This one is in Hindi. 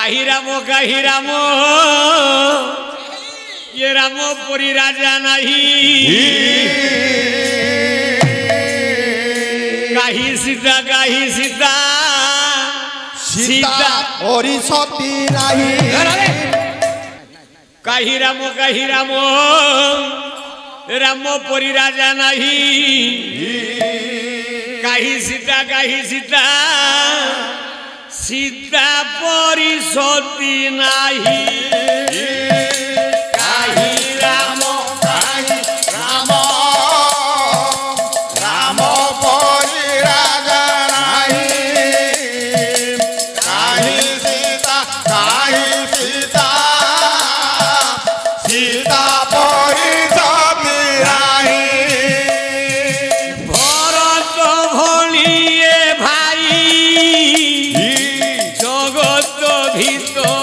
কাহি রাম ये राम पुरी राजा नहीं काहि सीता सीता ओरी सती नहीं काहि राम राम पुरी राजा नहीं काहि सीता सीता पुरी सती नहीं तो